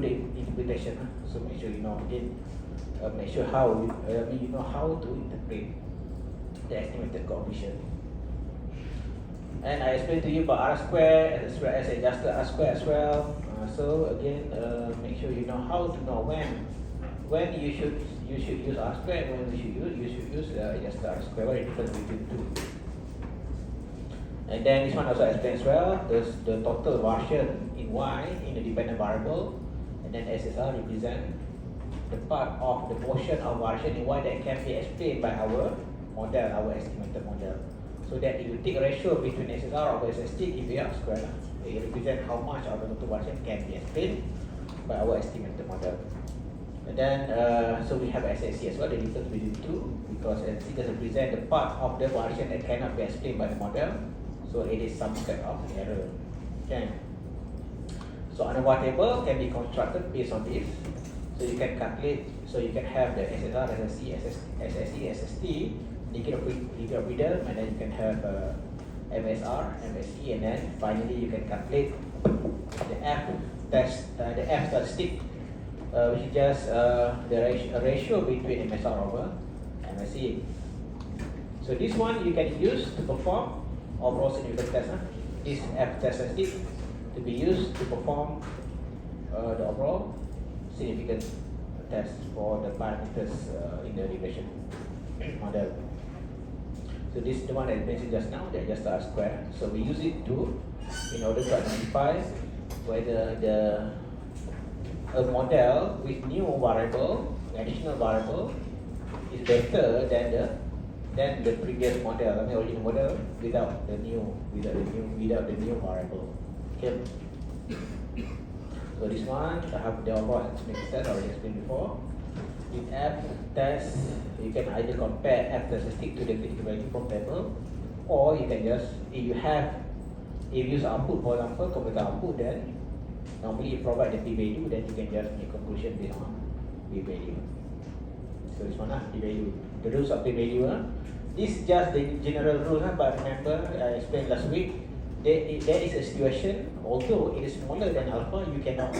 do the interpretation. So make sure you know again, make sure how you know how to interpret the estimated coefficient. And I explained to you about R square as well as adjusted R square as well. So again, make sure you know how to know when you should use R square, when you should use adjusted R square. What is the difference between the two? And then this one also explains well the total variation in y in the dependent variable, and then SSR represent the part of the portion of variation in y that can be explained by our model, our estimated model. So that if you take a ratio between SSR over SST, give you R square. It represents how much of the total variation can be explained by our estimated model. And then so we have SSC as well, the difference between the two, because SSC does represent the part of the variation that cannot be explained by the model. So it is some kind of error. Okay. So ANOVA table can be constructed based on this. So you can calculate. So you can have the SSR, SSC, SSE, SST, degree of freedom, and then you can have MSR, MSE, and then finally you can calculate the F test, the F statistic, which is just the ratio between MSR over MSE. So this one you can use to perform overall significance test. This F test statistic to be used to perform the overall significance test for the parameters in the regression model. So this is the one that I mentioned just now, the adjusted R square. So we use it in order to identify whether a model with new variable, additional variable, is better than the previous model, I mean original model without the new variable. Okay. So this one, I have the overall estimated test I already explained before. With F test, you can either compare F statistic to the critical value from table, or you can just, if you use output, for example, computer output, then normally you provide the p-value, then you can just make conclusion based on p-value. So this one, p-value. The rules of p-value, this is just the general rule, but remember I explained last week, there is a situation, although it is smaller than alpha, you cannot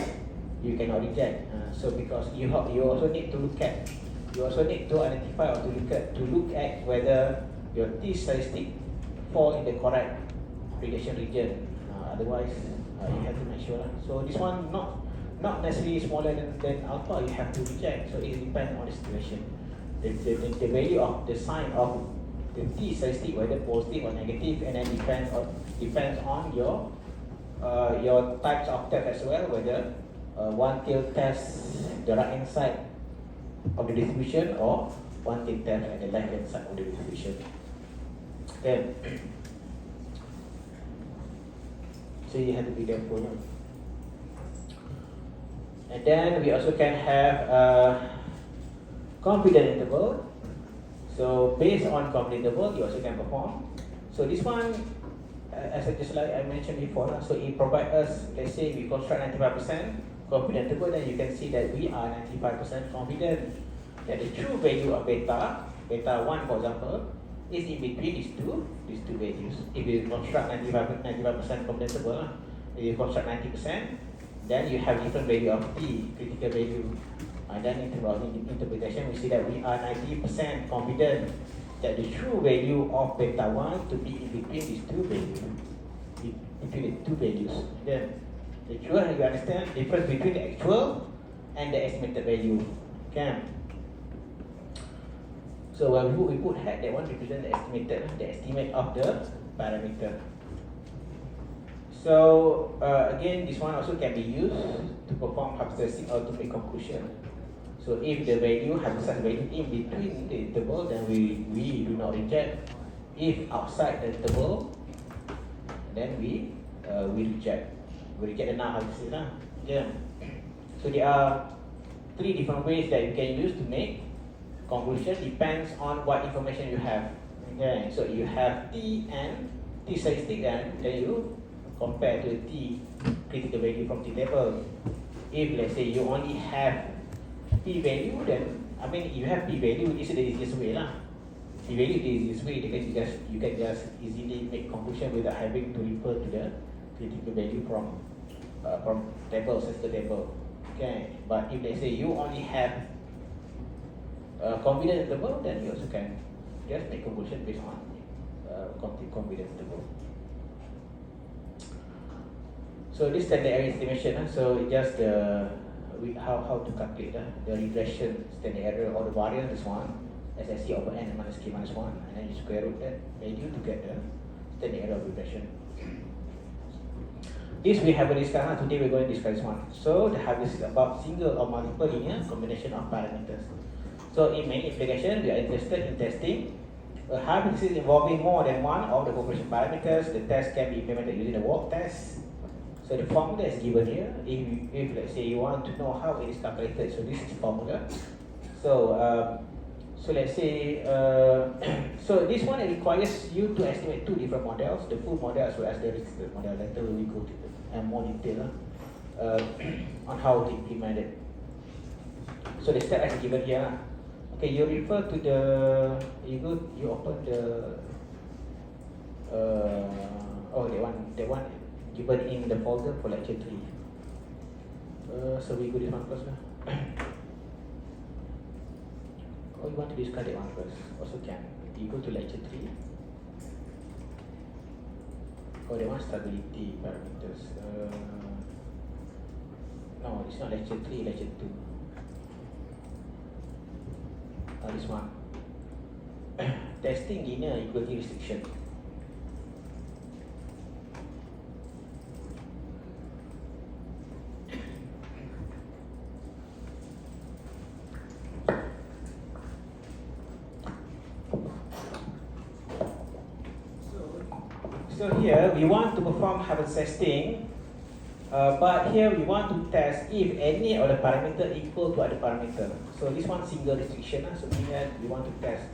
reject. So because you also need to identify or to look at whether your t statistic fall in the correct regression region. Otherwise, you have to make sure. So this one not necessarily smaller than alpha, you have to reject. So it depends on the situation. The value of the sign of the t statistic, whether positive or negative, and then depends on your types of test as well, whether one tail test the right hand side of the distribution or one tail test at the left hand side of the distribution. Okay. So you have to be careful. And then we also can have a confidence interval. So based on confidence interval, you also can perform. So this one, just like I mentioned before, so it provides us, let's say we construct 95% confidence interval, then you can see that we are 95% confident that the true value of beta 1 for example, is in between these two values. If you construct 95% confidence interval, if you construct 90%, then you have different value of t, critical value. And then in terms of interpretation, we see that we are 90% confident that the true value of beta 1 to be in between these two values. Between the two values. Then the actual, you understand the difference between the actual and the estimated value. Okay. So when we put hat, that one represent the estimate of the parameter. So again, this one also can be used to perform hypothesis or to make conclusion. So if the value hypothesize value in between the interval, then we do not reject. If outside the interval, then we reject. We reject the null hypothesis. Yeah. So there are three different ways that you can use to make conclusion. Depends on what information you have. Okay. So you have t and t statistic, then you compare to the t critical value from t table. If let's say you only have p value, then I mean if you have p value, this is the easiest way lah. P value is the easiest way because you can just easily make conclusion without having to refer to the critical value from table, statistical table. Okay, but if they say you only have confidence interval, then you also can just make conclusion based on confidence interval. So this standard error estimation, so it just how to calculate the regression standard error or the variance is one, SSC over n minus k minus 1, and then you square root that value to get the standard error of regression. This we haven't discussed. Today we're going to discuss one. So the this is about single or multiple linear combination of parameters. So in many applications, we are interested in testing a hypothesis involving more than one of the population parameters. The test can be implemented using the walk test. So the formula is given here. If let's say you want to know how it is calculated, so this is the formula. So let's say so this one requires you to estimate two different models, the full model as well as the restricted model. Later we will go to more detail on how to implement it. So the step as given here. Okay, you refer to the you open the the one given in the folder for lecture 3. So we go this one first. Or you want to discard that one first? Also can. You go to lecture 3. Oh, that one stability parameters. No, it's not lecture 3, lecture 2. This one. Testing linear equality restriction. So here we want to perform hypothesis testing, but here we want to test if any of the parameter equal to other parameter. So this one single restriction. So we want to test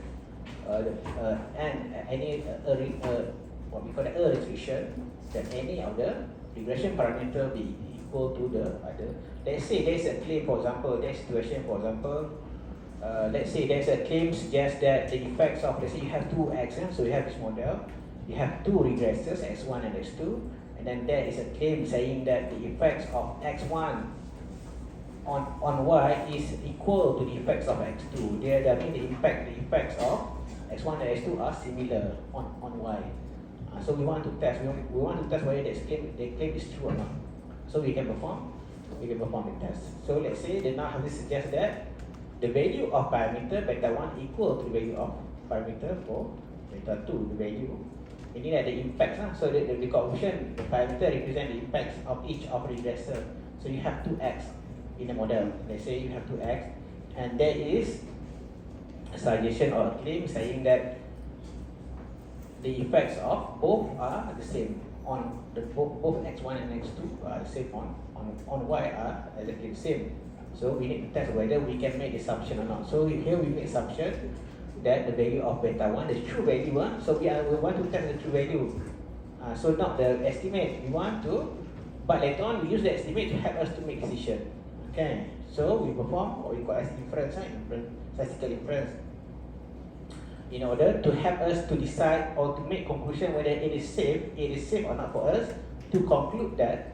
what we call a restriction that any of the regression parameter be equal to the other. Let's say there is a claim, for example, there's situation, for example. Let's say there's a claim suggests that the effects of, let's say you have two x, so you have this model. You have two regressors, x1 and x2, and then there is a claim saying that the effects of x1 on y is equal to the effects of x2. That means the effects of x1 and x2 are similar on y. So we want to test. We want to test whether the claim is true or not. So we can perform the test. So let's say the now this suggests that the value of parameter beta 1 equal to the value of parameter for beta 2, the value. Meaning that the impacts, so the coefficient, the parameter represent the impacts of each of regressor. So you have 2x in the model. Let's say you have 2x, and there is a suggestion or a claim saying that the effects of both are the same on both x1 and x2 are the same on y are exactly the same. So we need to test whether we can make the assumption or not. So here we make assumption that the value of beta 1 is true value. So we want to test the true value. So not the estimate. We want to, but later on we use the estimate to help us to make decision. Okay. So we perform what we call as inference, statistical inference, in order to help us to decide or to make conclusion whether it is safe or not for us to conclude that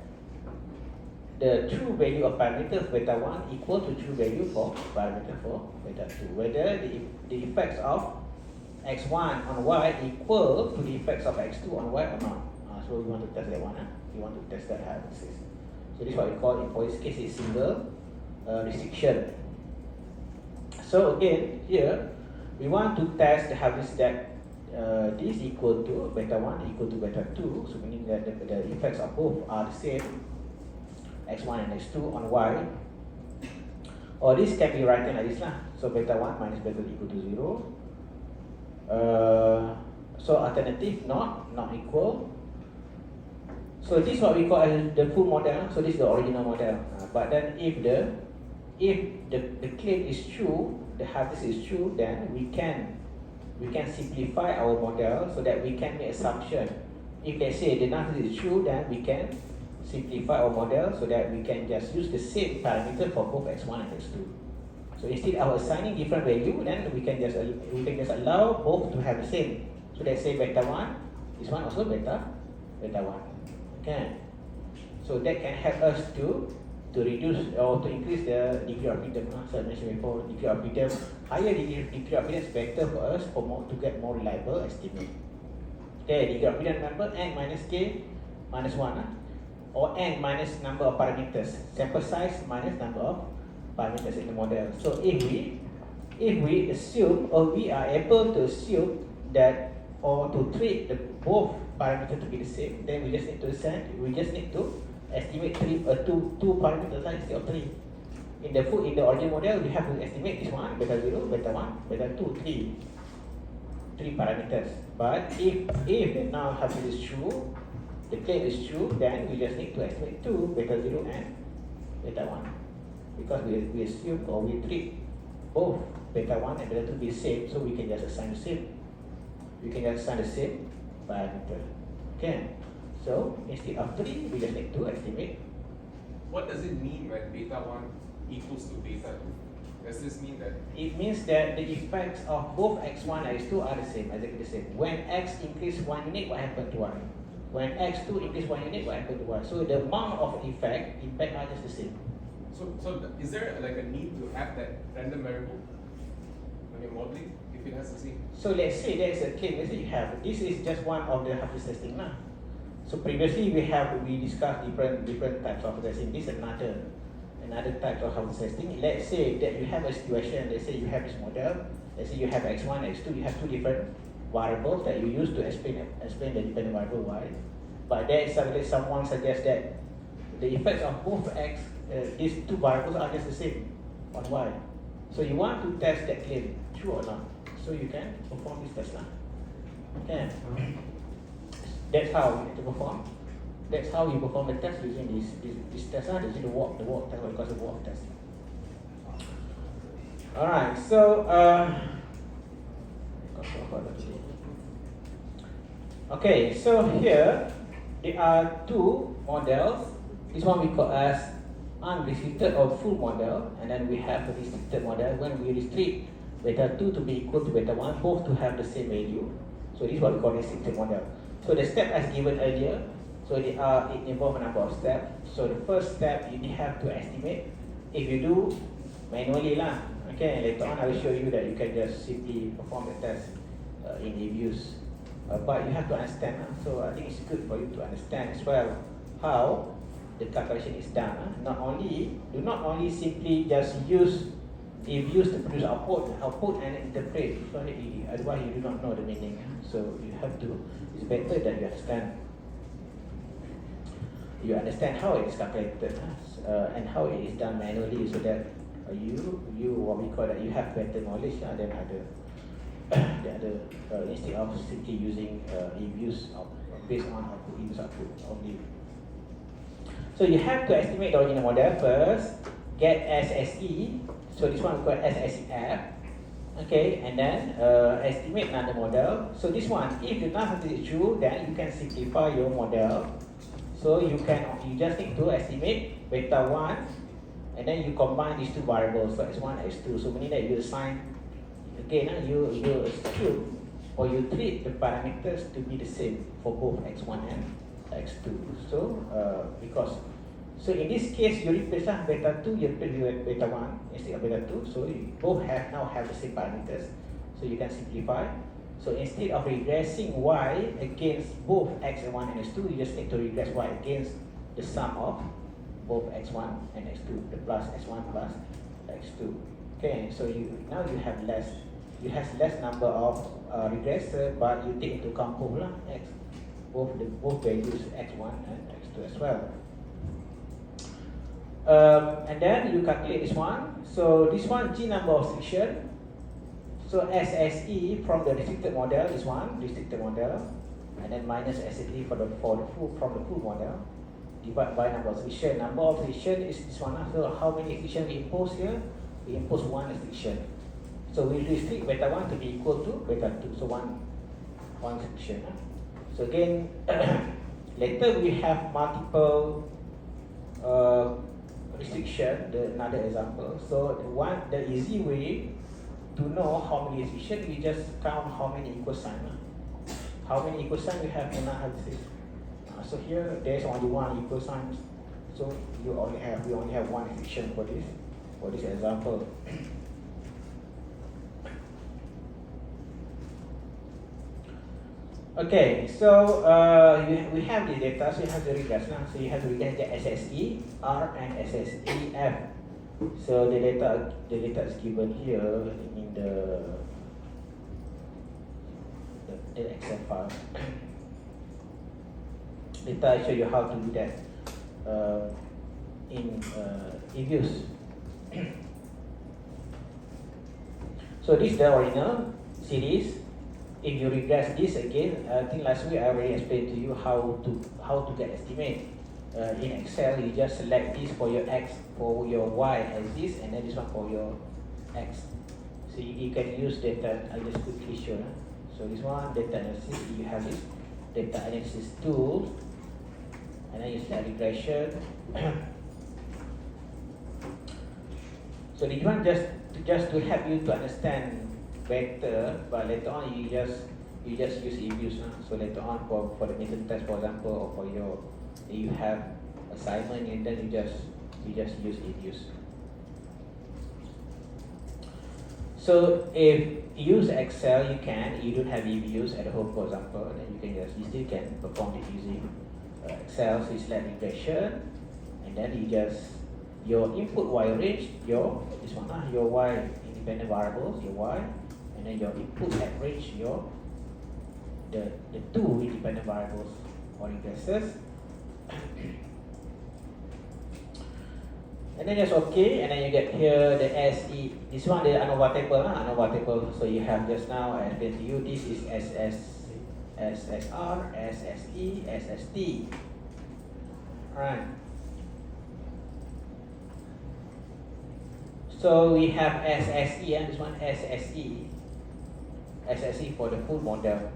the true value of parameter for beta 1 equal to true value for parameter for beta 2. Whether the effects of x1 on y equal to the effects of x2 on y or not. So we want to test that one. We want to test that hypothesis. So this is what we call, in this case, is single restriction. So again, here we want to test the hypothesis that this equal to beta 1 equal to beta 2. So meaning that the effects of both are the same, x1 and x2 on y, or this can be written like this lah. So beta 1 minus beta 2 equal to 0. So alternative not equal. So this is what we call as the full model. So this is the original model. But then if the claim is true, the hypothesis is true, then we can simplify our model so that we can make assumption. If they say the hypothesis is true, then we can simplify our model so that we can just use the same parameter for both x1 and x2. So instead of assigning different value, then we can just allow both to have the same. So let's say beta 1, this one also beta 1. Okay. So that can help us to to reduce or to increase the degree of freedom. So I mentioned before, degree of freedom, higher degree of freedom is better for us for more, to get more reliable estimate. Okay, degree of freedom, remember, n minus k minus 1, or n minus number of parameters, sample size minus number of parameters in the model. So if we assume, or we are able to assume that, or to treat the both parameters to be the same, then we just need to estimate two parameters instead of 3. In the original model, we have to estimate this one, beta 0, beta 1, beta 2, 3 parameters. But if the null hypothesis is true, the claim is true, then we just need to estimate 2, beta 0 and beta 1. Because we assume, or we treat both beta 1 and beta 2 be the same, so we can just assign the same. We can just assign the same parameter. Okay. So instead of 3, we just need to estimate. What does it mean when beta 1 equals to beta 2? Does this mean that? It means that the effects of both x1 and x2 are the same, exactly the same. When x increase 1 unit, what happened to y? When x2 increase 1 unit, what happened to y? So the amount of impact are just the same. So is there like a need to have that random variable when you're modeling if it has the same? So let's say there is a claim. Let's say you have, this is just one of the hypothesis testing now. So previously we discussed different types of testing. This is another type of hypothesis testing. Let's say that you have a situation. Let's say you have this model. Let's say you have x1, x2. You have two different variables that you use to explain the dependent variable y. But there is suddenly someone suggests that the effects of both these two variables are just the same on y. So you want to test that claim, true or not? So you can perform this test now. Okay. That's how you need to perform. That's how you perform the test using this test. This is the walk test, what we call the walk test. Alright, so okay, so here there are two models. This one we call as unrestricted or full model, and then we have a restricted model when we restrict beta 2 to be equal to beta 1, both to have the same value. So this is what we call restricted model. So the step as given earlier, so it involves a number of steps. So the first step, you have to estimate. If you do manually lah, okay, later on I will show you that you can just simply perform the test in reviews. But you have to understand, so I think it's good for you to understand as well how the calculation is done. Do not only simply just use reviews to produce output and interpret, otherwise you do not know the meaning. So you have to, it's better that you understand how it is calculated and how it is done manually, so that you what we call that, you have better knowledge than instead of simply using reviews based on output only. So you have to estimate the original model first, get SSE. So this one we call SSEF. Okay, and then estimate another model. So this one, if the null hypothesis is true, then you can simplify your model. So you just need to estimate beta 1, and then you combine these two variables, so x1, x2. So meaning that you assign, again, you assume or you treat the parameters to be the same for both x1 and x2. So in this case, you replace beta 2, you replace with beta 1 instead of beta 2. So you both now have the same parameters. So you can simplify. So instead of regressing y against both x1 and x2, you just need to regress y against the sum of both x1 and x2, the plus x1 plus x2. Okay, so now you have less number of regressor, but you take into account both values x1 and x2 as well. And then you calculate this one. So this one, G number of section. So SSE from the restricted model is one restricted model, and then minus SSE from the full model. Divide by number of section. Number of section is this one. So how many section we impose here? We impose one restriction. So we restrict beta 1 to be equal to beta 2. So one section. So again, later we have multiple restriction. Another example. So the easy way to know how many restriction, we just count how many equal sign. How many equal sign we have in our analysis. So here there's only one equal sign. So we only have one equation for this example. Okay, so we have the data, so you have the regress now. So you have to regress the SSE R and SSE F. So the data is given here in the Excel file. Later I show you how to do that in eViews. So this is the original series. If you regress this again, I think last week I already explained to you how to get estimate. In Excel, you just select this for your X, for your Y as this, and then this one for your X. So you can use data. I just quickly show. So this one data analysis. You have this data analysis tool, and then you select regression. So this one just to help you to understand better, but later on you just use eViews. So later on for the midterm test, for example, or for your you have assignment, and then you just use eViews. So if you use Excel, you don't have eViews at home, for example, then you still can perform it using Excel. So you select regression, and then your input Y range, your Y independent variables, your Y, and then your input average, the two independent variables or regresses. And then just okay, and then you get here the SE. This one the ANOVA table, So you have just now I explained to you. This is SSR, SSE, SST. Alright. So we have SSE, and this one SSE. SSE for the full model.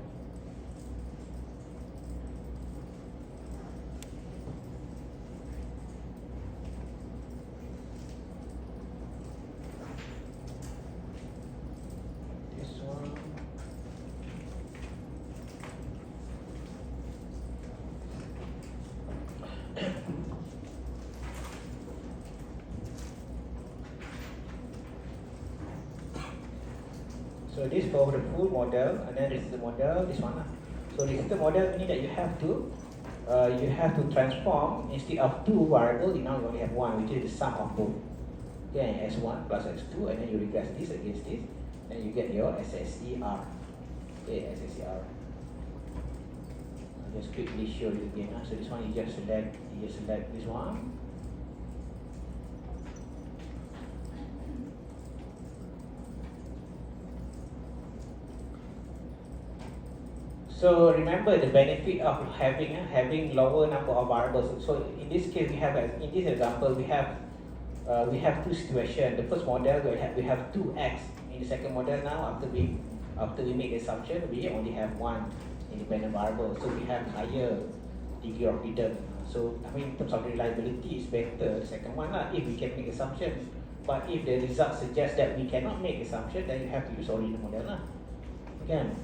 So this for the full model, and then this is the model, this one. So this is the model, meaning that you have to transform instead of two variables. Now you only have one, which is the sum of both. Okay, S1 plus S2, and then you regress this against this, then you get your SSER. Okay, SSER. I'll just quickly show you again. So this one you just select this one. So remember the benefit of having lower number of variables. So in this case, in this example, we have two situations. The first model we have 2x. In the second model now, after we make the assumption, we only have one independent variable. So we have higher degree of freedom. So I mean, in terms of reliability, it's better the second one if we can make assumptions. But if the result suggests that we cannot make assumption, then you have to use original model Again.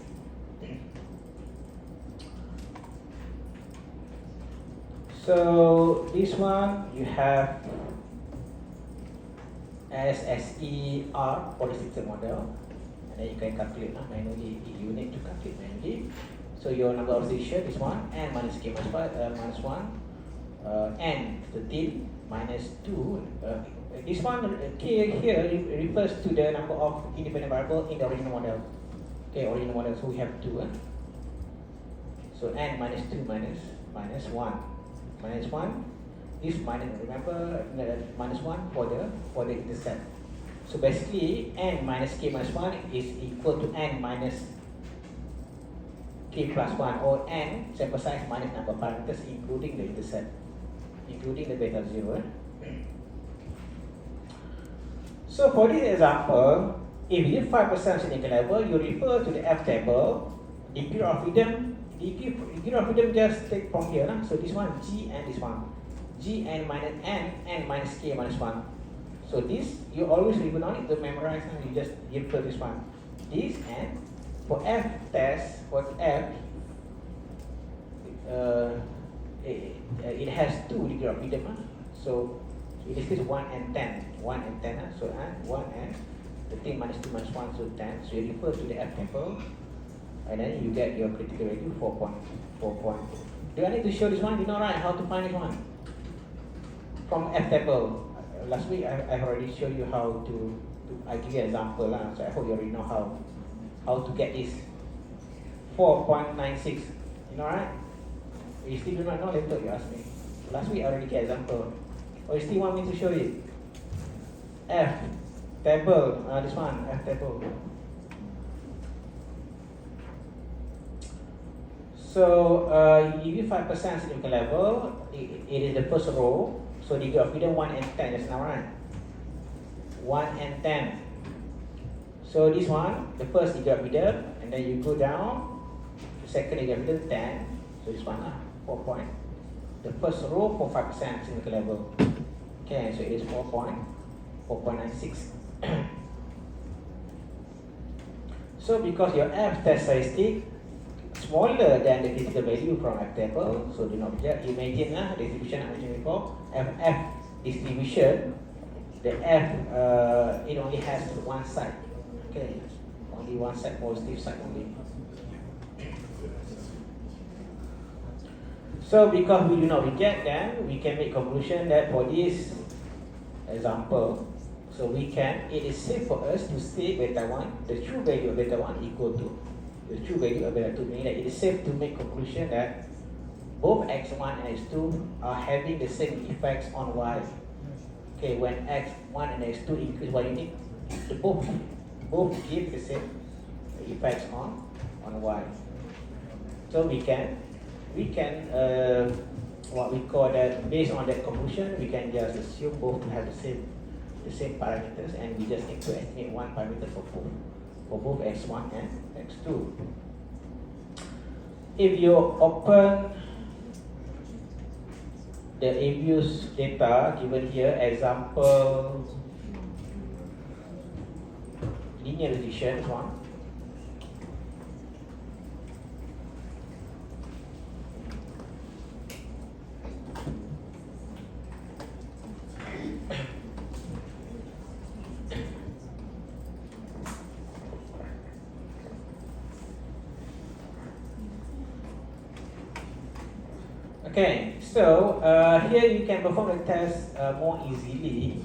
So this one you have SSER for the system model, and then you can calculate manually. You need to calculate manually. So your number of decision is 1, n minus k minus 1, n 13 minus 2. This one k here refers to the number of independent variable in the original model. Okay, original model. So we have 2. So n minus 2 minus 1. Minus 1 is remember minus 1 for the intercept. So basically n minus k minus 1 is equal to n minus k plus 1, or n sample size minus number of parameters including the intercept, including the beta 0. So for this example, if you have 5% significant level, you refer to the F table. Degree of freedom just take from here. So this one G and this one G n minus n minus k minus 1. So this you always don't need to memorize. You just refer this one. This and for F test, for F it has 2 degree of freedom. So in this case 1 and 10. 1 and 10. So 1 and the thing minus 2 minus 1, so 10. So you refer to the F table, and then you get your critical value 4.4. Do I need to show this one? You know, right? How to find this one? From F table. Last week I already showed you how to I give you an example lah. So I hope you already know how to get this 4.96. You know, right? You still do not know, later you ask me. Last week I already get example. Or you still want me to show it? F table, this one, F table. So you give 5% significant level, it is the first row. So degree of freedom 1 and 10 just now, right? 1 and 10. So this one, the first degree of freedom, and then you go down, the second degree of freedom 10. So this one, 4 point. The first row for 5% significant level. Okay, so it is 4.96. So because your F test statistic smaller than the critical value from F table, so do not reject. Imagine the distribution I mentioned before, F distribution, the F it only has one side. Okay, only one side, positive side only. So because we do not reject them, we can make conclusion that for this example, so it is safe for us to say beta 1, the true value of beta 1 equal to the true value of beta 2, meaning that it is safe to make conclusion that both x1 and x2 are having the same effects on y. Okay, when x1 and x2 increase, what you need to both give the same effects on y. So we can what we call that, based on that conclusion, we can just assume both to have the same parameters, and we just need to estimate one parameter for both x1 and x2. If you open the abuse data given here, example linear regression, this one. Okay, so here you can perform the test more easily.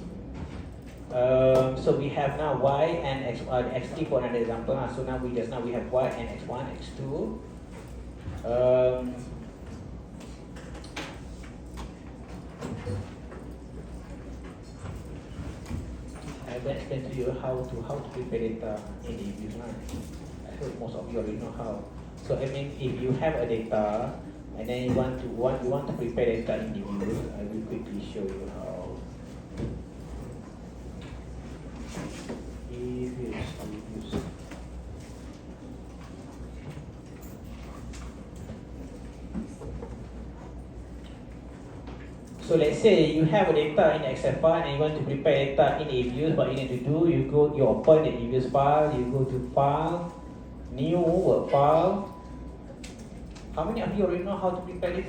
So we have now y and x3 for another example. So now we have y and x1, x2. I will explain to you how to prepare data in the abuse. I hope most of you already know how. So I mean, if you have a data and then you want to prepare data in the abuse, I will quickly show you how. Abuse. So let's say you have a data in Excel file and you want to prepare data in abuse. What you need to do, you open the abuse file, you go to file, new work file. How many of you already know how to prepare this?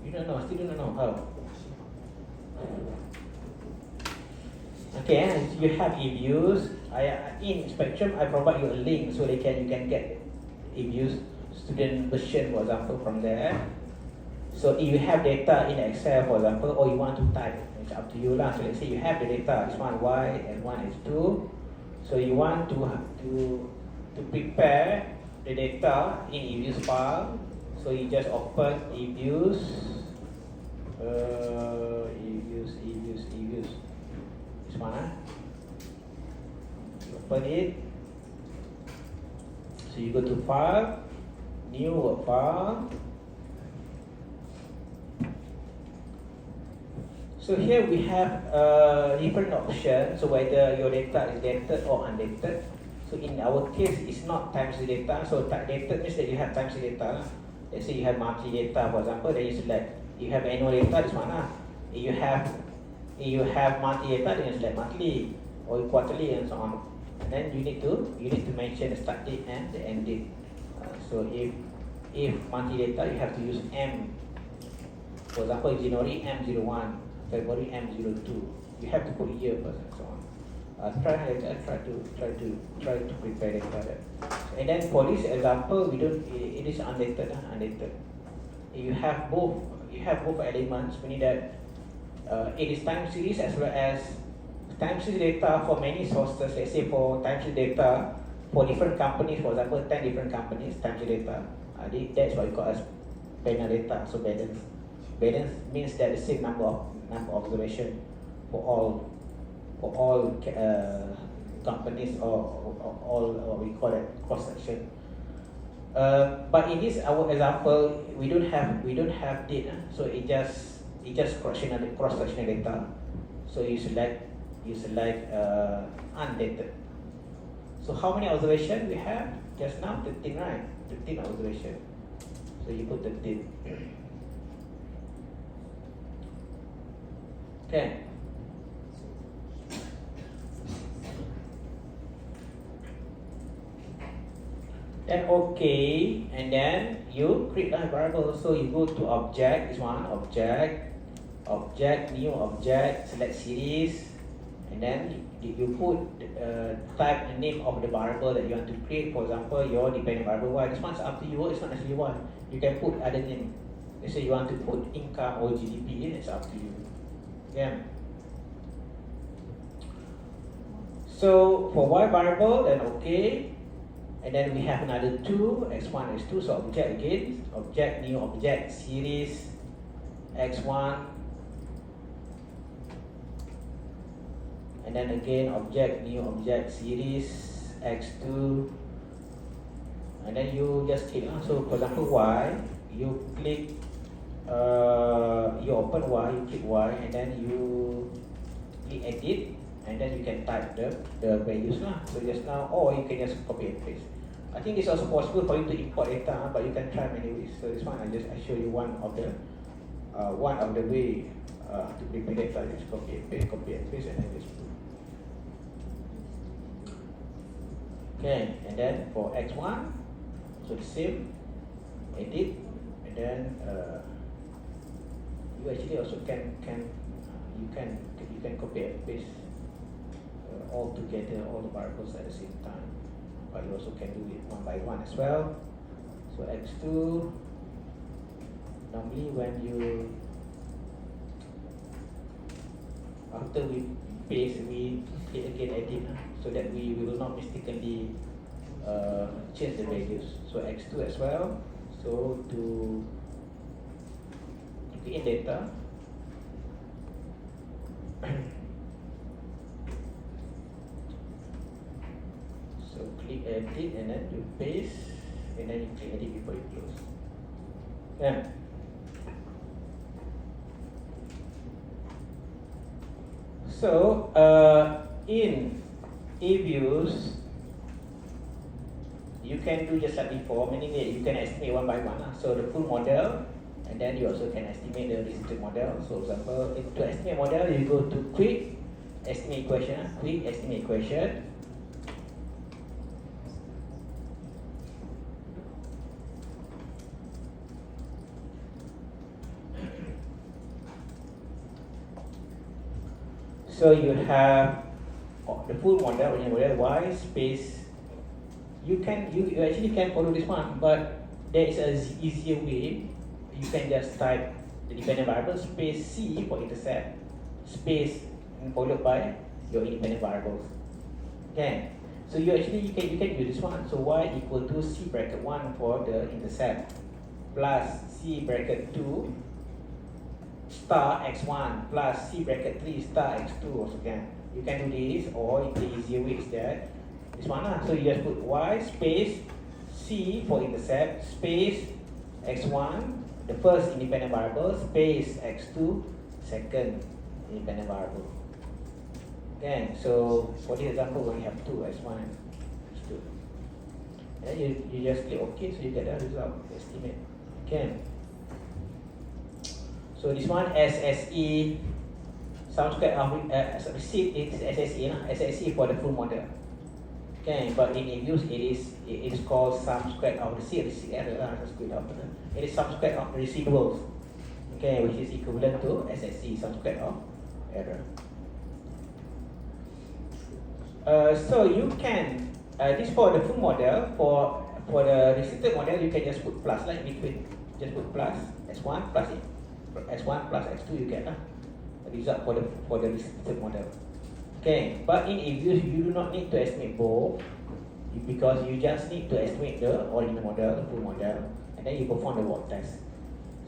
You don't know, still don't know how. Okay, you have abuse. In Spectrum, I provide you a link so you can get abuse student version, for example, from there. So if you have data in Excel, for example, or you want to type, it's up to you lah. So let's say you have the data, it's one y and one is 2. So you want to prepare the data in abuse file. So you just open abuse. This one, open it. So you go to file, new work file. So here we have different options. So whether your data is dated or undated. So in our case, it's not times the data. So dated means that you have times the data. Let's say you have monthly data, for example, then you select. You have annual data, this one. If you have monthly data, then you select monthly or quarterly and so on. And then you need to mention the start date and the end date. So if monthly data, you have to use M. For example, January M01. February M02. You have to put year first and so on. Try to prepare data. And then for this example, we don't. It is undated. Undated. You have both elements, meaning that it is time series as well as time series data for many sources. Let's say for time series data for different companies, for example, 10 different companies, time series data. That's what we call as panel data. So balance. Balance means that the same number of observation for all companies or all we call it cross section. But in this our example, we don't have data, so it just cross sectional data. So you select undated. So how many observations we have just now? 13, right? 13 observation. So you put 13. Okay. Then okay, and then you create a variable. So you go to object, this one, object, new object, select series, and then you put type the name of the variable that you want to create. For example, your dependent variable y. This one's up to you. It's not necessarily one. You can put other name. Let's say you want to put income or GDP. It's up to you. Yeah. So for y variable, then okay. And then we have another two, x1, x2, so object again, object, new object, series, x1, and then again, object, new object, series, x2, and then you just click, so for example, y, you click, you open y, you click y, and then you click edit, and then you can type the values lah. So just now, or you can just copy and paste. I think it's also possible for you to import data, but you can try many ways. So this one, I show you one of the way to prepare data. Just copy and paste, and then just put. Okay, and then for x1, so the same, edit, and then you actually also can copy and paste all together, all the variables at the same time. But you also can do it one by one as well. So x2, normally when you, after we paste, we click again edit, so that we will not mistakenly change the values. So x2 as well. So to put in data, so click edit, and then you paste, and then you click edit before you close. Yeah. So in eViews, you can do just like before, meaning that you can estimate one by one. So the full model, and then you also can estimate the restricted model. So for example, to estimate model, you go to quick estimate equation. So you have the full model, when you model y space. You actually can follow this one, but there is an easier way. You can just type the dependent variable space c for intercept, space followed by your independent variables. Okay, so you can use this one. So y equal to c bracket 1 for the intercept, plus c bracket 2 star x1 plus c bracket 3 star x2 also can. You can do this, or the easier way is that this one. So you just put y space c for intercept, space x1, the first independent variable, space x2, second independent variable. Okay, so for this example, we have two, x1 and x2. Then you just click OK, so you get the result, estimate. Okay. So this one SSE, sum square of receipt is SSE, SSE for the full model. Okay, but in eViews it is called sum square of receipt error. It is sum square of receivables. okay, which is equivalent to SSE, sum squared of error. So you can, this for the full model, for the restricted model, you can just put plus like between, just put plus S1 plus S1 plus S2, you get a result for the restricted model. Okay, but in EViews, you do not need to estimate both, because you just need to estimate the original model, the full model, and then you perform the walk test.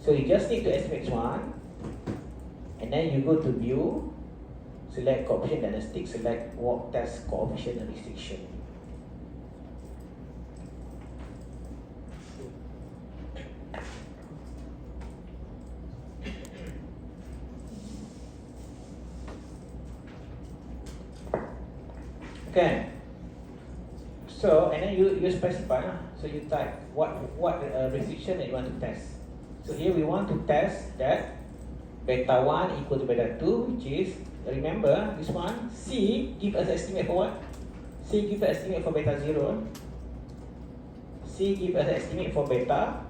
So you just need to estimate one, and then you go to view, select coefficient diagnostic, select walk test coefficient and restriction. Okay. So and then you specify. So you type what restriction that you want to test. So here we want to test that beta 1 equal to beta 2, which is, remember this one, C give us estimate for what? C give us estimate for beta 0. C give us estimate for beta.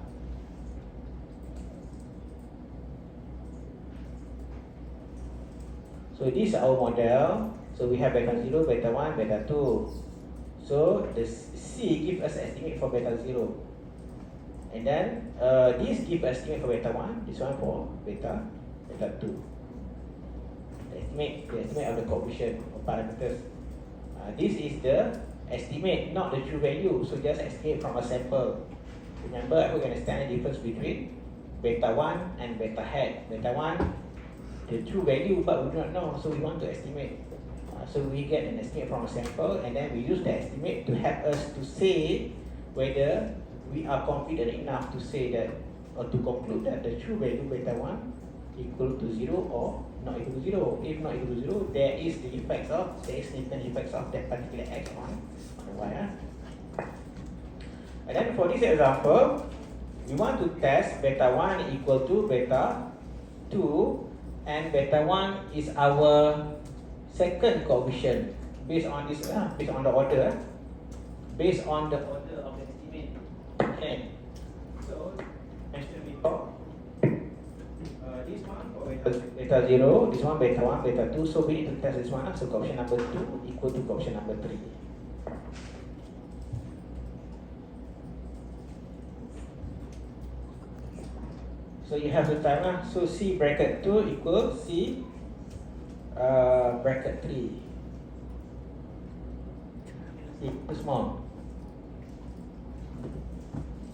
So this is our model. So we have beta 0, beta 1, beta 2. So the C give us estimate for beta 0. And then this give estimate for beta 1, this one for beta 2. The estimate of the coefficient or parameters. This is the estimate, not the true value. So just estimate from a sample. Remember, I hope you understand the difference between beta 1 and beta hat. Beta 1, the true value, but we do not know, so we want to estimate. So we get an estimate from a sample, and then we use the estimate to help us to say whether we are confident enough to say that, or to conclude that the true value beta 1 equal to 0 or not equal to 0. If not equal to 0, there is significant effects of that particular x on the y. And then for this example, we want to test beta 1 equal to beta 2, and beta 1 is our second coefficient based on this, based on the order of the estimate. Okay. So mention before, this one for beta 0, this one beta 1, beta 2. So we need to test this one. So coefficient number 2 equal to coefficient number 3. So you have the time. So C bracket 2 equals C bracket 3. C too small.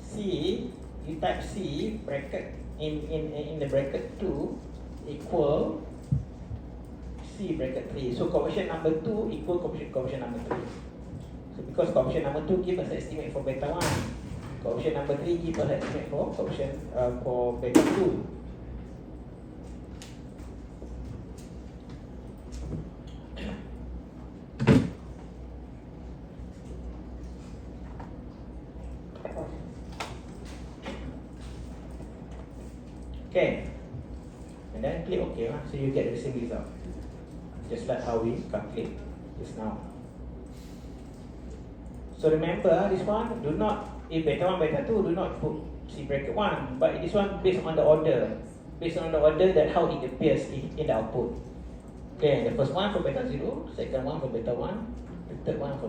C, you type C bracket in the bracket 2 equal C bracket 3. So coefficient number 2 equal coefficient number 3. So because coefficient number 2 give us estimate for beta 1, coefficient number 3 give us estimate for coefficient for beta 2. Okay, and then click OK, so you get the same result, just like how we calculate just now. So remember, this one, do not, if beta 1, beta 2, do not put C bracket 1, but this one based on the order, that how it appears in the output. Okay, the first one for beta 0, second one for beta 1, the third one for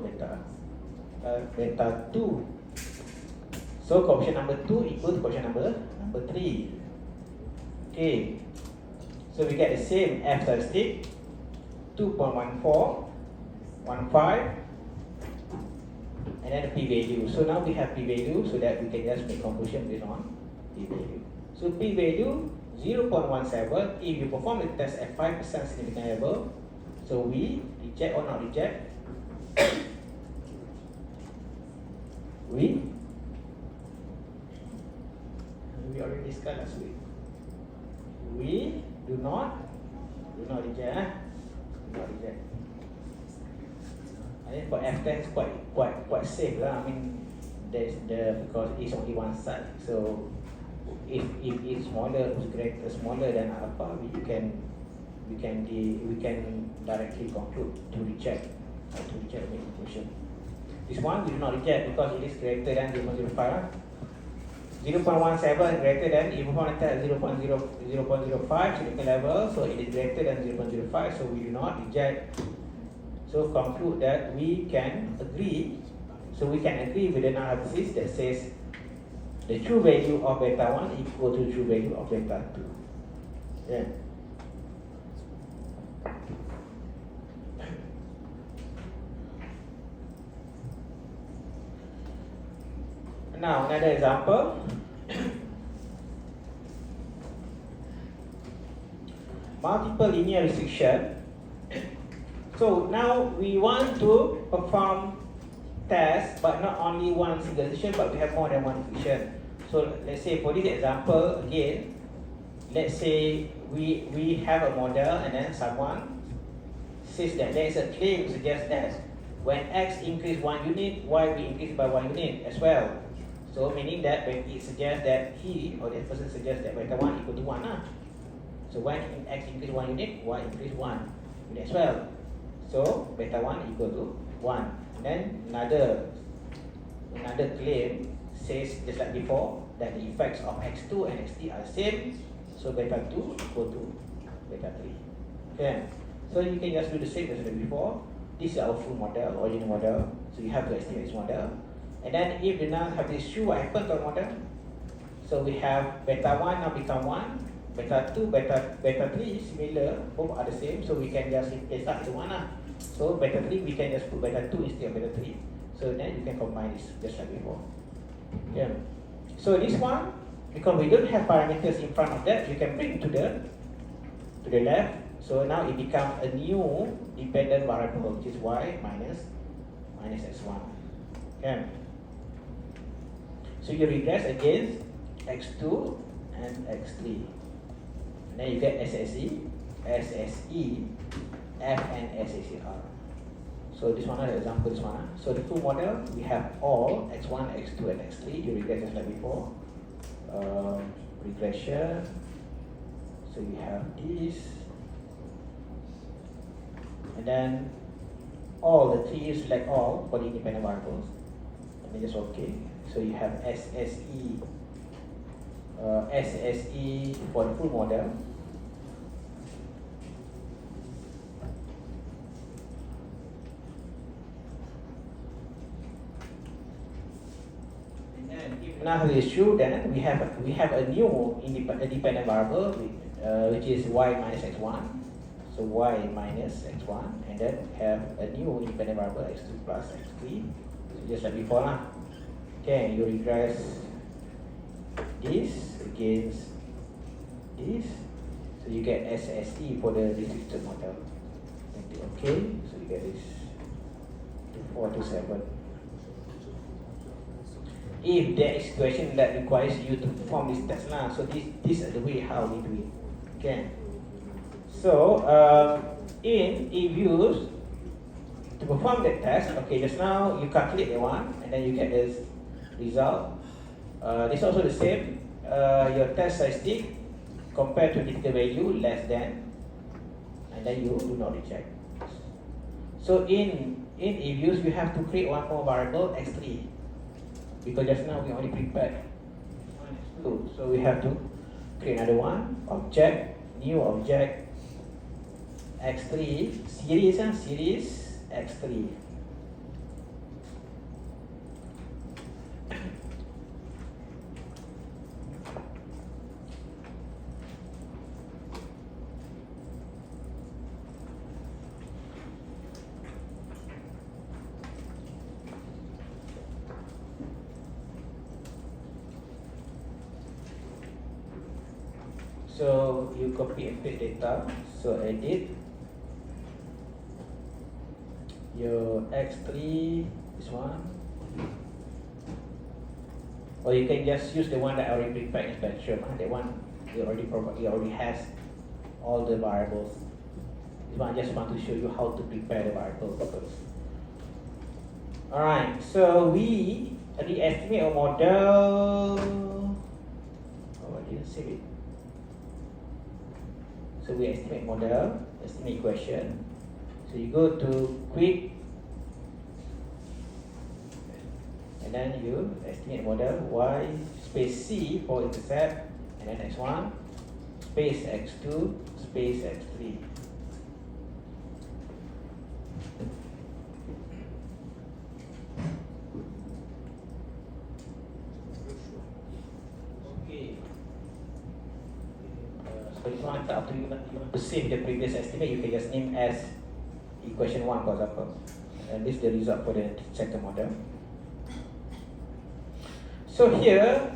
beta 2. So coefficient number 2 equal to coefficient number 3. Okay, so we get the same F statistic, 2.14, 15, and then the p-value. So now we have p-value, so that we can just make conclusion based on p-value. So p-value 0.17. If you perform the test at 5% significant level, so we reject or not reject. we already discussed last week. We do not reject. Do not reject. I think for F10 it's quite safe lah. I mean, because it's only one side. So if it's smaller than alpha, we can directly conclude to reject the conclusion. This one we do not reject because it is greater than 0.05. 0.17 greater than, if you perform the test 0.05 significant level, so it is greater than 0.05, so we do not reject. So conclude that we can agree, with the null hypothesis that says the true value of beta 1 equal to the true value of beta 2. Yeah. Now another example. Multiple linear restriction. So now we want to perform tests, but not only one single restriction, but we have more than one restriction. So let's say for this example again, let's say we have a model and then someone says that there is a claim to suggest that when x increase 1 unit, y will increase by 1 unit as well. So meaning that when it suggests that he or that person suggests that beta 1 equal to 1 So when x increase 1 unit, y increase 1 unit as well. So beta 1 equal to 1. And then another claim says just like before that the effects of x2 and x3 are the same. So beta 2 equal to beta 3. Okay. So you can just do the same as before. This is our full model, original model. So you have to estimate this model. And then if the null hypothesis is true, what happens to our model? So we have beta 1 now become 1. Beta 2, beta 3 similar, both are the same. So we can just replace that to 1 So beta 3 we can just put beta 2 instead of beta 3. So then you can combine this just like before. Okay. So this one, because we don't have parameters in front of that, you can bring to the left. So now it becomes a new dependent variable, which is y minus x1. Okay. So you regress against x2 and x3. And then you get SSE, F and SACR. So this one is the example, this one. So the full model, we have all x1, x2 and x3. You regress just like before. Regression. So you have this. And then all the three, you select all for the independent variables. And then just OK. So you have SSE for the full model. Now it is true, then we have a new dependent variable which is y minus x1. So y minus x1, and then we have a new independent variable x2 plus x3. So just like before Okay, you regress this against this. So you get SSE for the restricted model. Okay, so you get this 4 to 7. If there is a situation that requires you to perform this test so this is the way how we do it. Okay. So if used to perform that test, okay, just now you calculate the one and then you get this result. This is also the same. Your test statistic compared to critical value less than, and then you do not reject. So in if used, you have to create one more variable x3. Because just now we only prepared 2. So we have to create another one, object, new object, x3, series x3. So you copy and paste data. So edit your x3, this one, or you can just use the one that I already prepared in Spectrum. That one it already has all the variables. This one I just want to show you how to prepare the variables. Alright, so we estimate a model. Oh, I didn't save it. So we estimate model, estimate equation. So you go to quick, and then then you estimate model y space c for intercept, and then x1 space x2 space x3. Okay. So this one, after you want to save the previous estimate, you can just name as equation 1, for example. And this is the result for the second model. So here,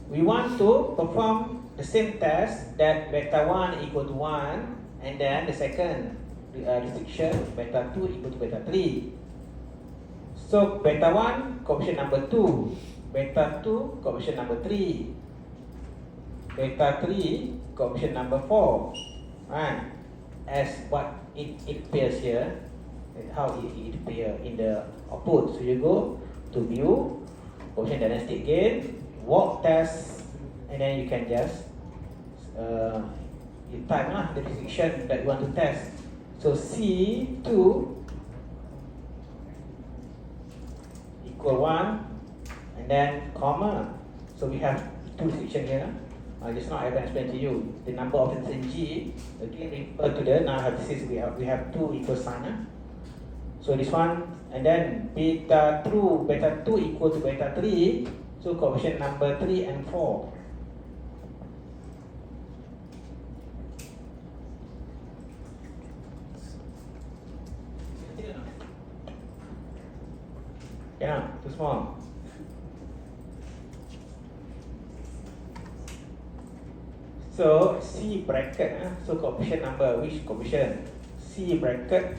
we want to perform the same test that beta 1 equal to 1, and then the second restriction, beta 2 equal to beta 3. So beta 1 coefficient number 2, beta 2 coefficient number 3, beta 3 coefficient number 4, right? As what it appears here, how it appears in the output. So you go to view, coefficient dynastic gain, walk test, and then you can just you type the restriction that you want to test. So C2 equal 1, and then comma. So we have two restrictions here. Just now I have explained to you the number of terms in G. Again, refer to the null hypothesis. We have two equal sign. So this one, and then beta 2 equal to beta 3. So coefficient number 3 and 4. Yeah, too small. So C bracket, so coefficient number, which coefficient? C bracket,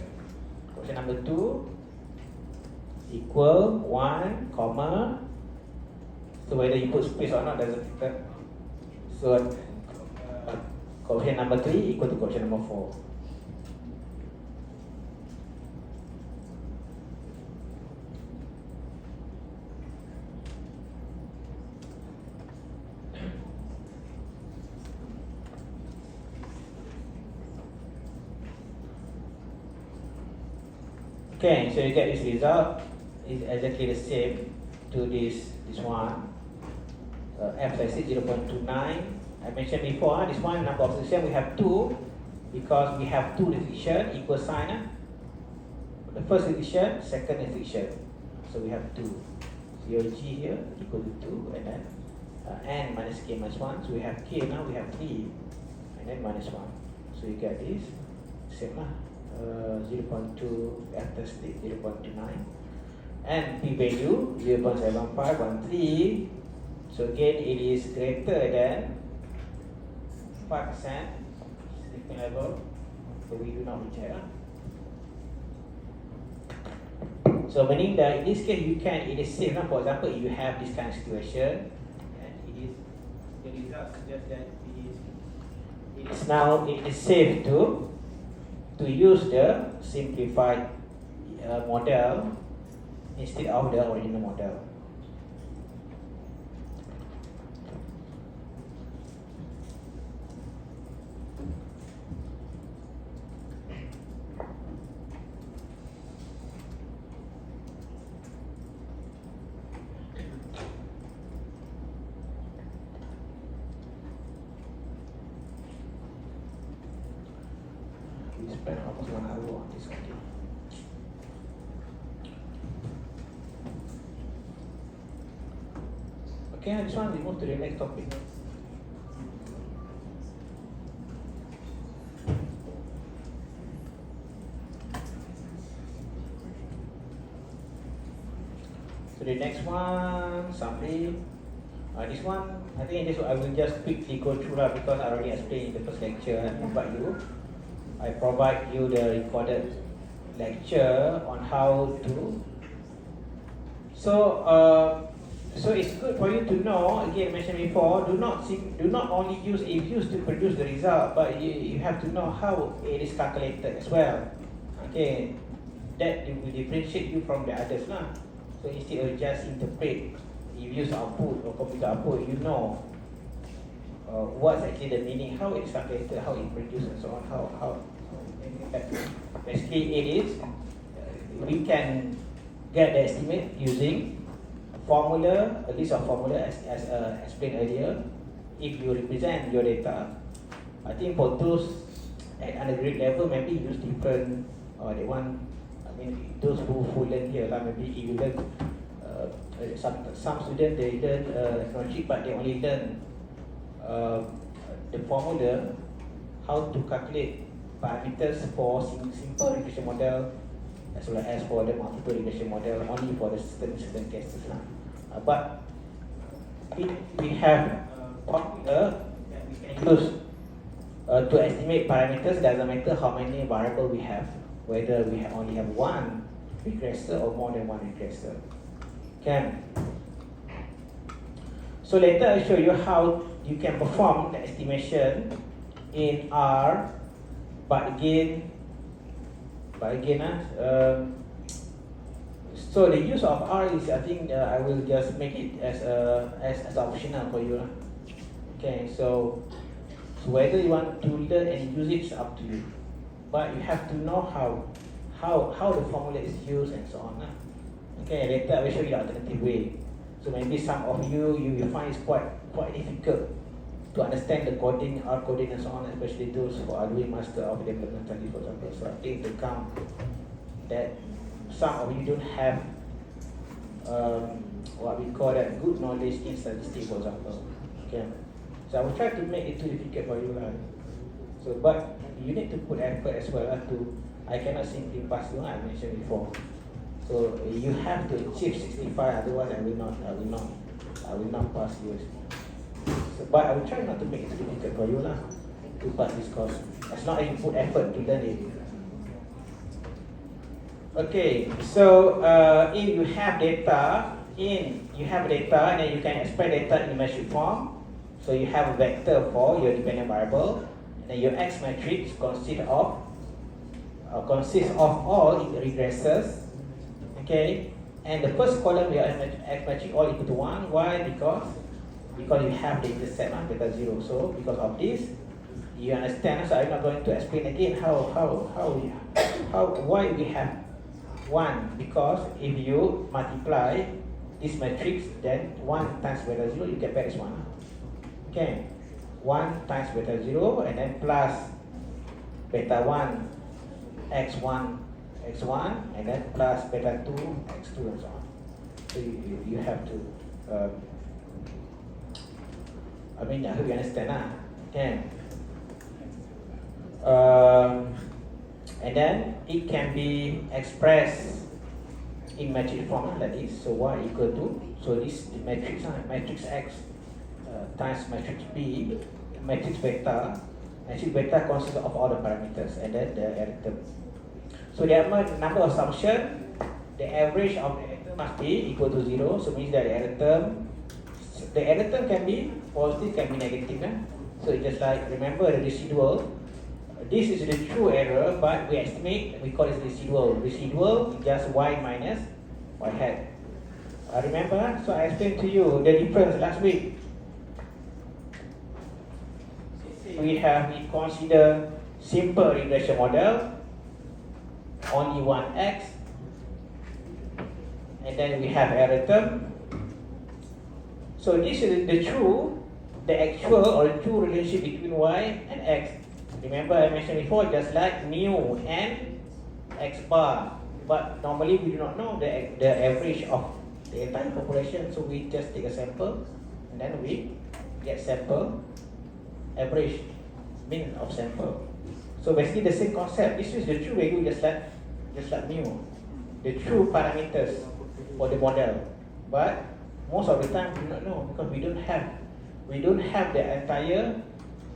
coefficient number 2 equal 1, comma. So whether you put space or not doesn't matter. So coefficient number 3 equal to coefficient number 4. Okay, so you get this result is exactly the same to this one. F size 0.29. I mentioned before, this one number of restriction we have 2 because we have two restriction equal sign. The first restriction, second restriction. So we have 2. So your G here equal to 2, and then n minus k minus 1. So we have k now, we have 3, and then minus 1. So you get this same 0.2 after state 0.29, and p value 0.7513. So again it is greater than 5% significant level, so we do not reject. So meaning that in this case it is safe. For example, if you have this kind of situation, and the result suggests that it is safe to use the simplified model instead of the original model. We spent almost 1 hour on this idea. Okay, this one we move to the next topic. So the next one, summary. This one, I think I will just quickly go through because I already explained in the first lecture. I provide you the recorded lecture on how to. So it's good for you to know. Again, I mentioned before, do not only use AViews to produce the result, but you have to know how it is calculated as well. Okay, that will differentiate you from the others lah. So instead of just interpret AViews output or computer output, you know what's actually the meaning, how it is calculated, how it produced, and so on. How basically it is. We can get the estimate using formula, a list of formula as explained earlier. If you represent your data, I think for those at undergraduate level, maybe use different, they want, I mean, those who learn here, maybe if you learn, some students, they learn logic, but they only learn the formula, how to calculate parameters for simple regression model, as well as for the multiple regression model, only for the certain cases. But we have formula that we can use to estimate parameters. Doesn't matter how many variables we have, whether we only have one regressor or more than one regressor. Can. So later I'll show you how you can perform the estimation in R, but again, so the use of R is, I think, I will just make it as optional for you. Okay, so whether you want to learn and use it is up to you, but you have to know how the formula is used and so on. Okay, later I will show you the alternative way. So maybe some of you will find it's quite difficult to understand the coding, R coding and so on, especially those who are doing Master of Development Studies, for example. So I think to come that some of you don't have what we call that good knowledge in statistics, for example. Okay, so I will try to make it too difficult for you. So, but you need to put effort as well. I cannot simply pass you. I mentioned before. So you have to achieve 65. Otherwise, I will not pass you. So, but I will try not to make it too difficult for you to pass this course. As long as you put effort to learn it. Okay, so if you have data and then you can express data in metric form. So you have a vector for your dependent variable, and then your X matrix consists of all regressors. Okay, and the first column your X matrix all equal to 1. Why? Because you have data set beta 0. So because of this, you understand. So I'm not going to explain again why we have 1, because if you multiply this matrix, then 1 times beta 0, you get back as 1. Okay, 1 times beta 0 and then plus beta 1 x1 and then plus beta 2 x2 and so on. So you have to I hope you understand. Okay. And then it can be expressed in matrix form like this. So y equal to, so this matrix X times matrix B, matrix beta consists of all the parameters and then the error term. So there are a number of assumptions. The average of the error term must be equal to 0. So means that the error term can be positive, can be negative. So it's just like, remember the residual. This is the true error, but we estimate, we call it residual. Residual is just y minus y hat. Remember? So I explained to you the difference last week. We consider simple regression model, only one X, and then we have error term. So this is the actual or the true relationship between Y and X. Remember I mentioned before, just like mu and X bar. But normally we do not know the average of the entire population. So we just take a sample and then we get sample average, mean of sample. So basically the same concept. This is the true value, just like mu, the true parameters for the model. But most of the time we do not know, because we don't have the entire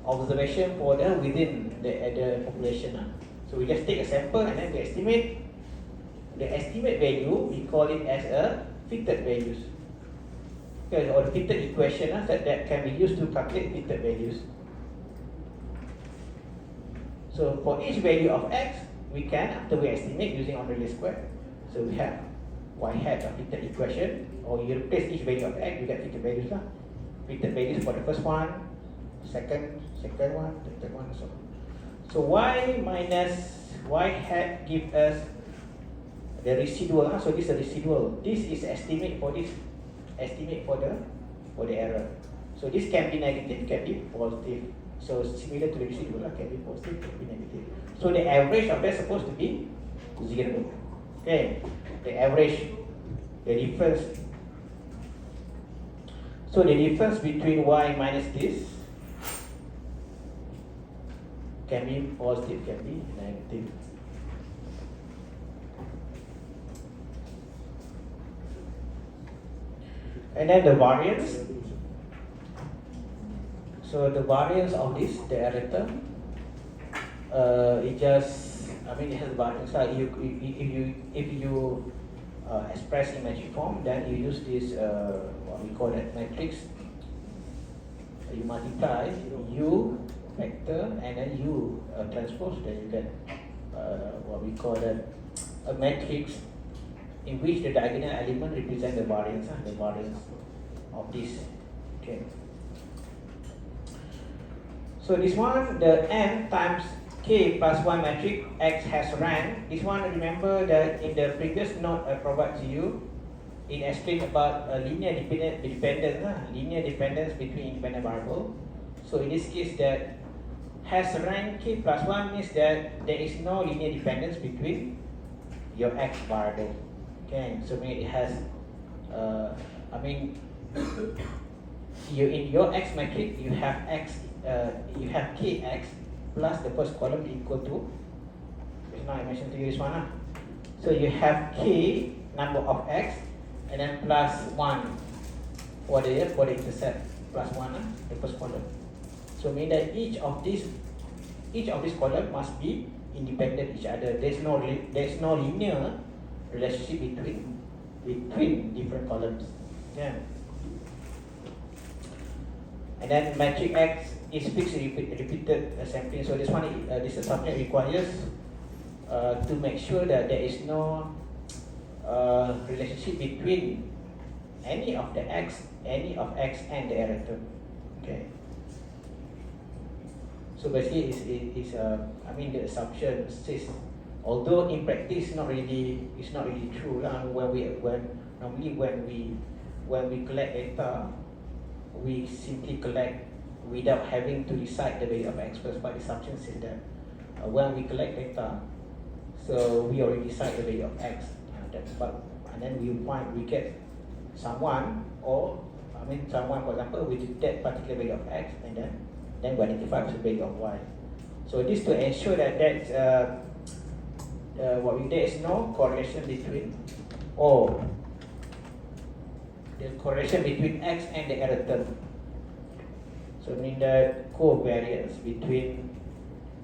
observation for the within the population. So we just take a sample and then we estimate the estimate value. We call it as a fitted values. Okay, or the fitted equation that can be used to calculate fitted values. So for each value of X, we can, after we estimate using Andreas square, so we have y hat a fitted equation, or you replace each value of X, you get fitted values. Fitted values for the first one, second one, the third one, and so on. So y minus y hat give us the residual. So this is the residual. This is estimate for this estimate for the error. So this can be negative, can be positive. So similar to the residual, can be positive, can be negative. So the average of that is supposed to be 0. Okay, the average, the difference. So the difference between y minus this can be positive, can be negative. And then the variance. So the variance of this, the error term, it just, it has variance. Like if you express in metric form, then you use this what we call that matrix. You multiply u vector and then u transpose, then you get what we call that a matrix in which the diagonal element represent the variance of this. Okay. So this one, the n times k plus 1 matrix X has rank. This one, remember that in the previous note I provide to you, it explained about linear dependence between independent variable. So in this case, that has rank k plus 1 means that there is no linear dependence between your X variable. Okay, so it has, in your X matrix you have you have kx plus the first column equal to, just now I mentioned to you this one. So you have k number of x and then plus 1 for the intercept, plus 1 the first column. So mean that each of these column must be independent each other. There's no linear relationship between different columns. Yeah. And then matrix X is fixed repeated sampling. So this one, this assumption requires to make sure that there is no relationship between any of X and the error term. Okay. So basically, the assumption says, although in practice it's not really true. When we collect data, we simply collect without having to decide the value of X first. But the assumption says that when we collect data, so we already decide the value of X. And then we get someone, for example, with that particular value of X, and then we identify with the value of Y. So this to ensure that there is no correlation between, the correlation between X and the error term. So mean that covariance between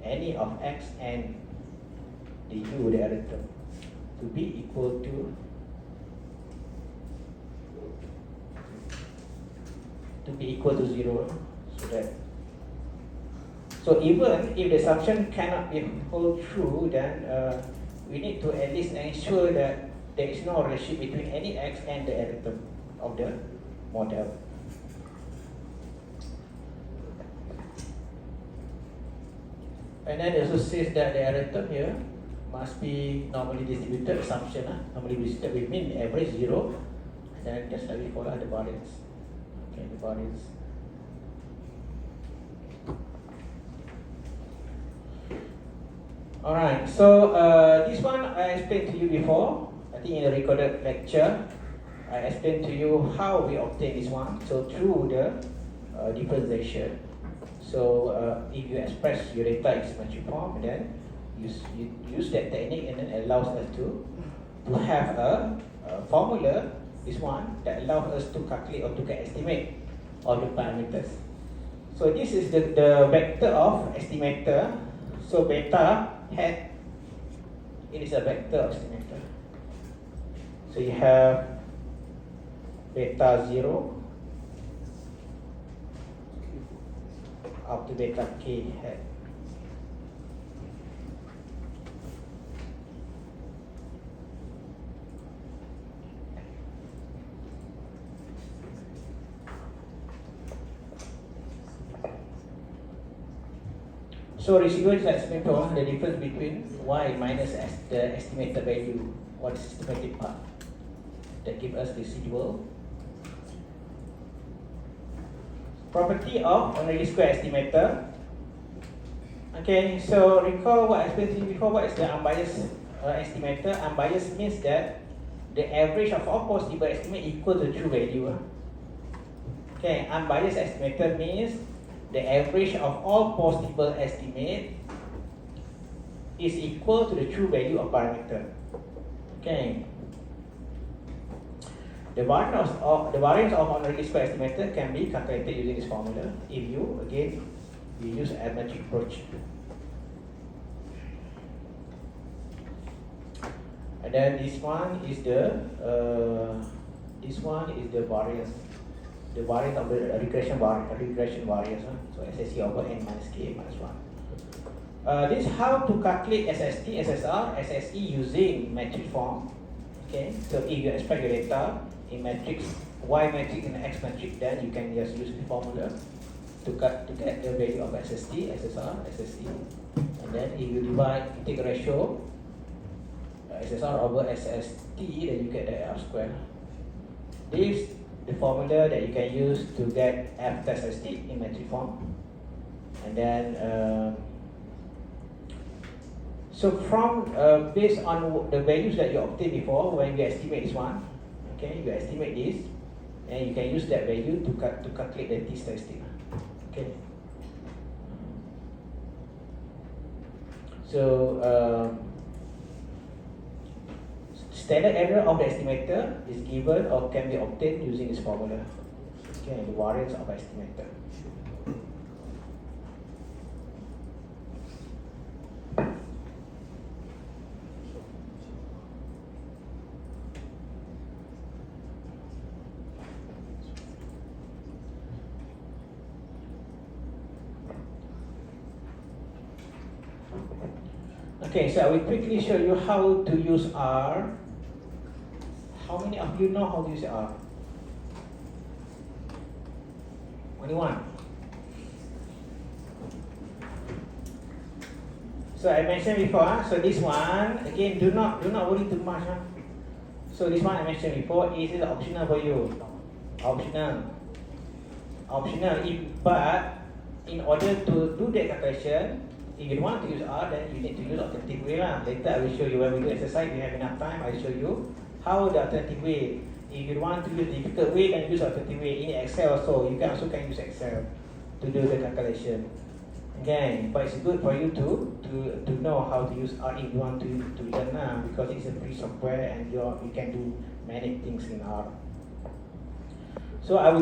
any of X and the U, the error term, to be equal to zero. So even if the assumption cannot be hold true, then we need to at least ensure that there is no relationship between any X and the error term of the model. And then it also says that the error term here must be normally distributed assumption. Normally distributed, we mean average 0, and then just like we follow the variance. Okay, the variance. Alright, so this one I explained to you before. I think in the recorded lecture, I explained to you how we obtain this one. So through the differentiation. So if you express your data in symmetric form, then you use that technique, and then it allows us to have a formula, this one, that allows us to calculate or to get estimate of the parameters. So this is the vector of estimator. So beta hat, it is a vector of estimator. So you have beta 0 up to beta k hat. So residual is estimator, the difference between y minus the estimated value, or the systematic part, that give us residual. property of ordinary square estimator. Okay, so recall what I explained to you before. What is the unbiased estimator? Unbiased means that the average of all possible estimate equal to true value. Okay, unbiased estimator means the average of all possible estimate is equal to the true value of parameter. Okay. The variance of ordinary square estimator can be calculated using this formula if you use a metric approach. And then this one is the variance. The variance of the regression variance. So SSE over n minus k minus 1. This is how to calculate SST, SSR, SSE using metric form. Okay, so if you expect your data in matrix, Y matrix and X matrix, then you can just use the formula to get the value of SST, SSR, SSE. And then if you take a ratio SSR over SST, then you get the R square. This is the formula that you can use to get F test ST in metric form. And then so from based on the values that you obtained before, when you estimate this one, okay, you estimate this, and you can use that value to calculate the T statistic. Okay. So standard error of the estimator is given or can be obtained using this formula. Okay, the variance of estimator. Okay, so I will quickly show you how to use R. How many of you know how to use R? Only one. So I mentioned before, so this one, again, do not worry too much. So this one I mentioned before is optional for you. Optional. But in order to do that calculation, if you want to use R, then you need to use alternative way lah. Later I will show you when we do exercise. We have enough time. I will show you how the alternative way. If you want to use difficult way, then use alternative way. In Excel also, you can use Excel to do the calculation. Again, but it's good for you to know how to use R if you want to learn now, because it's a free software and you can do many things in R. So I will